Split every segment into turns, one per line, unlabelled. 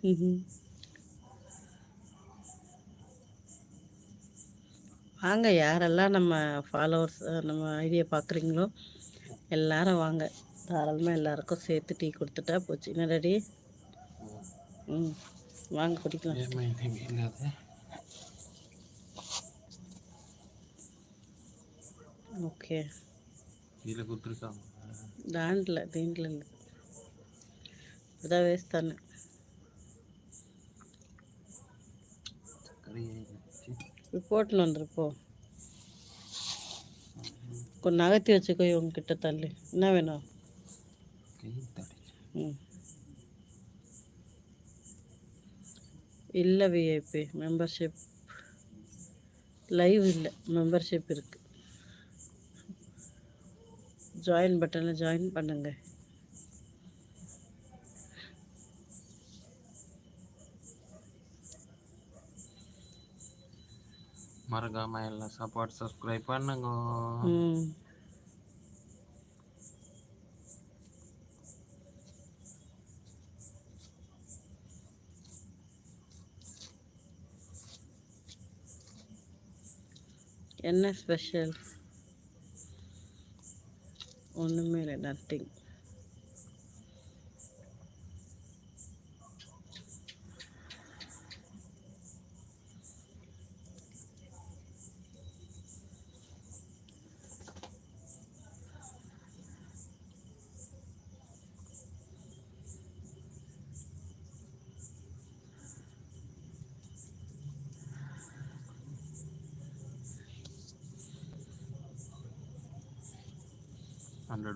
ம்ஹ்ம். வாங்க யாரெல்லாம் நம்ம ஃபாலோவர்ஸ் நம்ம ஐடியா பார்க்குறீங்களோ எல்லாரும் வாங்க. தாராளமாக எல்லாருக்கும் சேர்த்து டீ கொடுத்துட்டா போச்சு. என்ன ரெடி? ம் வாங்க குடிக்கலாம். ஓகே.
இதில் கொடுத்துருக்காங்க
தாண்டில் தீண்டில் இல்லை, அதான் வேஸ்ட் தானே. போட்டுன்னு வந்துருப்போ, கொஞ்சம் நகர்த்தி வச்சுக்கோ. இவங்ககிட்ட தள்ளி என்ன வேணும்? ம் இல்லை, விஐபி மெம்பர்ஷிப் லைவ் இல்லை, மெம்பர்ஷிப் இருக்குது. ஜாயின் பட்டனில் ஜாயின் பண்ணுங்க.
மறக்காம எல்லாம் சப்போர்ட் சப்ஸ்கிரைப் பண்ணுங்க.
என்ன ஸ்பெஷல்? ஒன்றுமே இல்லை, நத்திங்.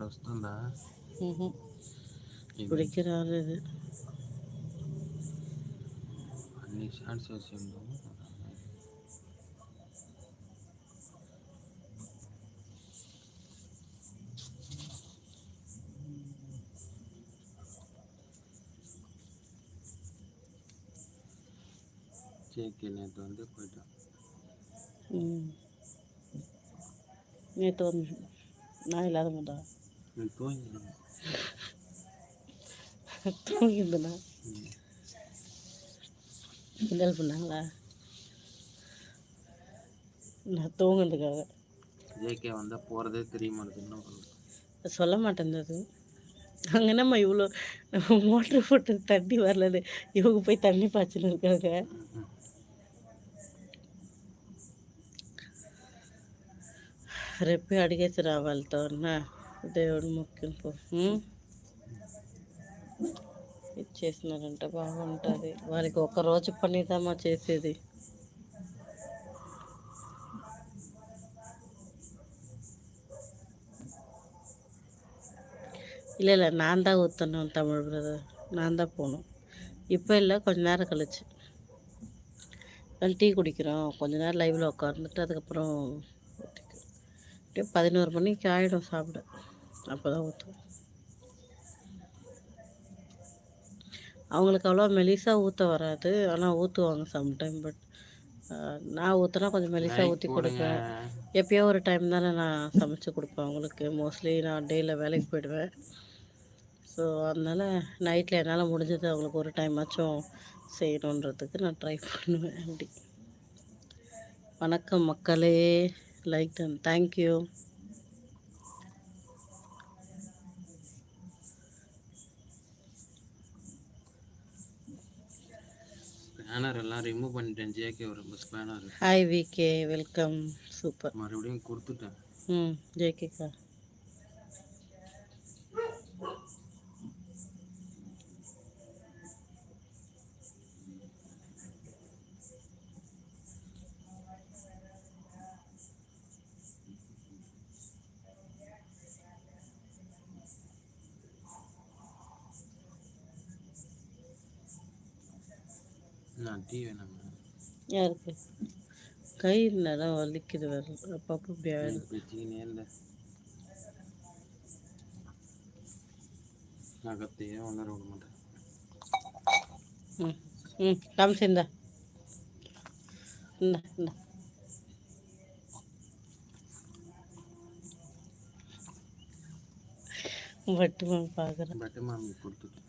వస్తుందా?
ఇప్పటికి రాలేదు.
అన్ని షార్ట్స్ వేసిండు. கேக்கு நேற்று வந்து போயிட்டான்.
நேற்று வந்து நான் இல்லாத போதா தூங்கிருந்தேண்ணா. கிண்டல் பண்ணாங்களா? நான் தூங்குறதுக்காக.
ஜேகே வந்தால் போகிறதே தெரிய மாட்டேங்குது.
சொல்ல மாட்டேங்குது. அங்கே நம்ம இவ்வளோ மோட்ரு போட்டு தண்ணி வரலது, இவங்க போய் தண்ணி பாய்ச்சின்னு இருக்காங்க. రేపే అడిగేసి రావాలితో దేవుడు మొక్కింపు ఇచ్చేసినారంటే బాగుంటుంది. వారికి ఒక్కరోజు పనిదమ్మా చేసేది. இல்லை இல்லை, நான் தான் ஊற்றணும் தமிழ் பிரதர், நான் தான் போகணும். இப்போ இல்லை, கொஞ்ச நேரம் கழிச்சு. டீ குடிக்கிறோம், கொஞ்ச நேரம் லைவில் உட்காந்துட்டு அதுக்கப்புறம் 11 மணிக்கு ஆகிடும் சாப்பிட. அப்போ தான் ஊற்றுவோம். அவங்களுக்கு அவ்வளோ மெலிசாக ஊற்ற வராது, ஆனால் ஊற்றுவாங்க சம்டைம். பட் நான் ஊற்றினா கொஞ்சம் மெலிசாக ஊற்றி கொடுப்பேன். எப்பயோ ஒரு டைம் தானே நான் சமைச்சு கொடுப்பேன் அவங்களுக்கு. மோஸ்ட்லி நான் டேயில் வேலைக்கு போயிடுவேன். ஸோ அதனால் நைட்டில் என்னால் முடிஞ்சது அவங்களுக்கு ஒரு டைம் ஆச்சும் செய்யணுன்றதுக்கு நான் ட்ரை பண்ணுவேன். அப்படி. வணக்கம் மக்களே, லைக் டன், தேங்க்யூ.
ஸ்பேனர் எல்லாம் ரிமூவ் பண்ணிட்டேன். ஜேகே ஒரு spammer.
Hi VK, welcome. Super.
மறுபடியும் கொடுத்துட்டேன்.
ஜேகேக்கா.
டீ வேணாம்.
யாருக்கு? கை நேரம் வலிக்குது, வரல அப்பப்போ
பிரச்சனையே இல்லை. நகத்தையே வளர விட மாட்டேன்.
காமிச்சிருந்தா இந்த இந்த பட்டு மாமி பார்க்குறேன்.
பட்டு மாமி கொடுத்துட்டு